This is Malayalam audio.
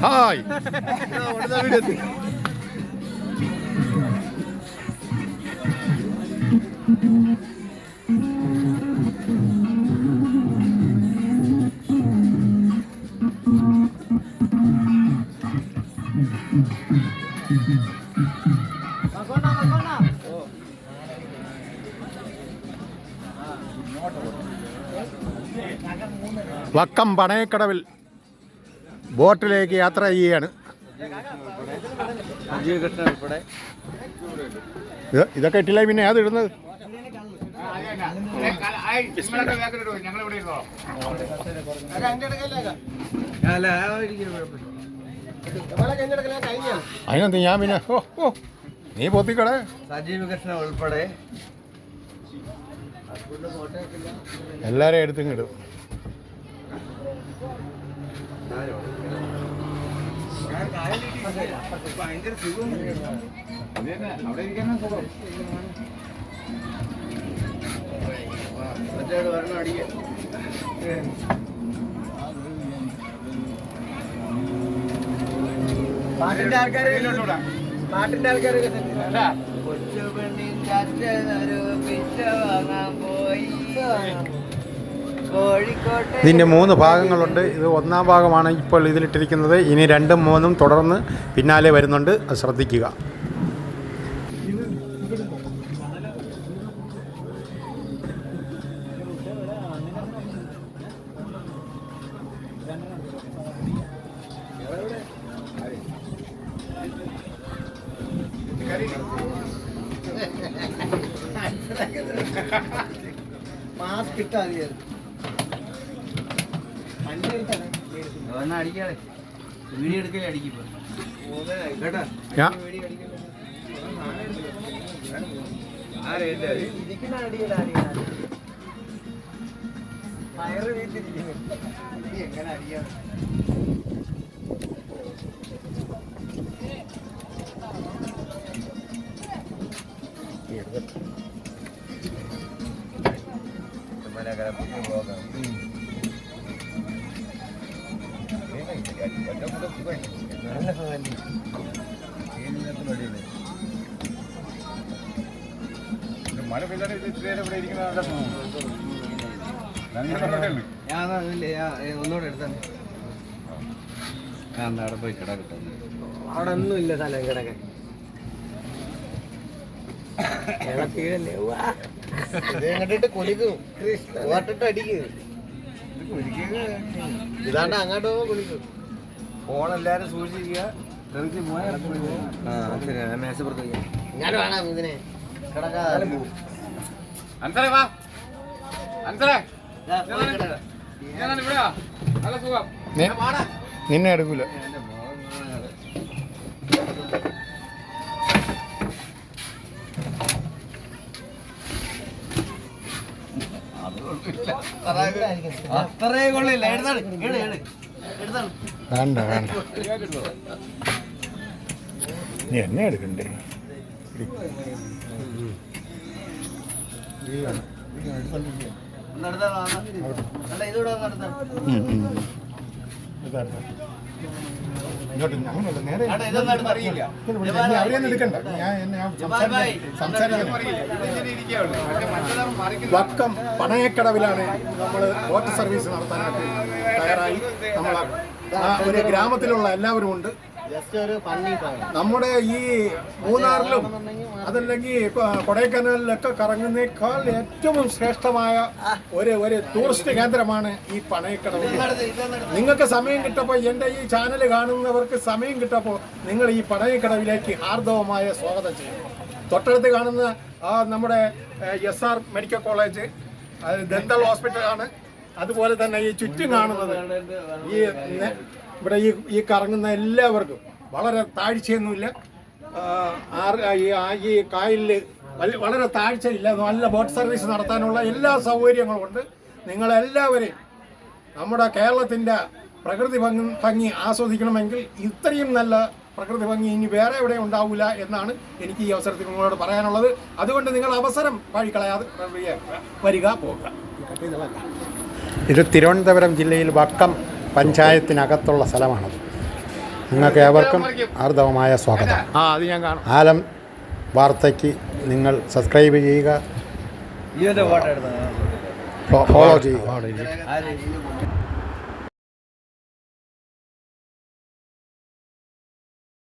ഹായ്. വക്കം പണയക്കടവിൽ ബോട്ടിലേക്ക് യാത്ര ചെയ്യുകയാണ്. ഇതൊക്കെ ഇട്ടില്ല, പിന്നെ അത് ഇടുന്നത്. അതിനെന്ത് ഞാൻ പിന്നെ നീ പൊത്തിക്കടേ. സജീവ് കൃഷ്ണ ഉൾപ്പെടെ എല്ലാരെയും എടുത്തിങ്ങിടും. ഭയങ്കര സുഖം അവിടെ ഇരിക്കാനും സുഖം. മറ്റേ വരണം അടിക്കാൻ. പാട്ടിന്റെ ആൾക്കാരൊക്കെ കൊച്ചു പെണ്ണിന്റെ അച്ഛനൊരു പിച്ച വാങ്ങാൻ പോയി. ഇതിൻ്റെ 3 ഭാഗങ്ങളുണ്ട്. ഇത് 1-ാം ഭാഗമാണ് ഇപ്പോൾ ഇതിലിട്ടിരിക്കുന്നത്. ഇനി 2ഉം 3ഉം തുടർന്ന് പിന്നാലെ വരുന്നുണ്ട്. അത് ശ്രദ്ധിക്കുക. മാസ്ക് ഇട്ടാ അടിക്കാതെ വീഡിയോ എടുക്കലേ അടിക്കും കേട്ടാ. പയറ് വീട്ടിരിക്കുന്നു എങ്ങനെ അടിക്കാതെ. മഴ പെയ്താൽ ഇവിടെ ഇരിക്കുന്ന ഒന്നുകൂടെ എടുത്താൽ അവിടെ പോയി കിടക്കട്ടെ. അവിടെ ഒന്നും ഇല്ല സ്ഥലം കിടക്കാൻ. കണ്ടിട്ട് കുളിക്കും, ഓട്ടിട്ട് അടിക്കും. ഇതാണ്ട് അങ്ങോട്ട് പോകുമ്പോ കുളിക്കും. ഫോണെല്ലാരും സൂക്ഷിക്കുക. മേശപ്പുറത്ത് ഇങ്ങനെ വേണം ഇതിനെ കിടക്കാതെ. നിന്നെ എടുക്കൂല. അത്രേ കൊള്ളില്ല. വേണ്ട വേണ്ട, നീ എന്നെ എടുക്കണ്ടേ. ഇങ്ങോട്ട് അങ്ങനെയല്ല, നേരെ അവരെയൊന്നും എടുക്കണ്ട. വക്കം പണയക്കടവിലാണ് നമ്മൾ ബോട്ട് സർവീസ് നടത്താനായിട്ട് തയ്യാറായി. നമ്മൾ ഒരു ഗ്രാമത്തിലുള്ള എല്ലാവരും ഉണ്ട്. നമ്മുടെ ഈ മൂന്നാറിലും അതല്ലെങ്കിൽ കൊടൈക്കനാലിലൊക്കെ കറങ്ങുന്നേക്കാൾ ഏറ്റവും ശ്രേഷ്ഠമായ ഒരു ടൂറിസ്റ്റ് കേന്ദ്രമാണ് ഈ പണയക്കടവ്. നിങ്ങൾക്ക് സമയം കിട്ടപ്പോൾ, എൻ്റെ ഈ ചാനൽ കാണുന്നവർക്ക് സമയം കിട്ടപ്പോൾ നിങ്ങൾ ഈ പണയക്കടവിലേക്ക് ഹാർദവമായ സ്വാഗതം ചെയ്യും. തൊട്ടടുത്ത് കാണുന്ന നമ്മുടെ SR മെഡിക്കൽ കോളേജ്, ദന്തൽ ഹോസ്പിറ്റലാണ്. അതുപോലെ തന്നെ ഈ ചുറ്റും കാണുന്നത് ഇവിടെ ഈ കറങ്ങുന്ന എല്ലാവർക്കും വളരെ താഴ്ചയൊന്നുമില്ല. ഈ കായലിൽ വളരെ താഴ്ചയില്ല. നല്ല ബോട്ട് സർവീസ് നടത്താനുള്ള എല്ലാ സൗകര്യങ്ങളും ഉണ്ട്. നിങ്ങളെല്ലാവരെയും നമ്മുടെ കേരളത്തിൻ്റെ പ്രകൃതി ഭംഗി ആസ്വദിക്കണമെങ്കിൽ ഇത്രയും നല്ല പ്രകൃതി ഭംഗി ഇനി വേറെ എവിടെ ഉണ്ടാവില്ല എന്നാണ് എനിക്ക് ഈ അവസരത്തിൽ നിങ്ങളോട് പറയാനുള്ളത്. അതുകൊണ്ട് നിങ്ങൾ അവസരം വഴികളയാതെ വരിക, പോകുക. ഇത് തിരുവനന്തപുരം ജില്ലയിൽ വക്കം പഞ്ചായത്തിനകത്തുള്ള സ്ഥലമാണത്. നിങ്ങൾക്ക് ഏവർക്കും ആർദവമായ സ്വാഗതം. അത് ഞാൻ കാണും. ആലം വാർത്തയ്ക്ക് നിങ്ങൾ സബ്സ്ക്രൈബ് ചെയ്യുക, ഫോട്ടോ എടുത്താൽ ഫോളോ ചെയ്യുക.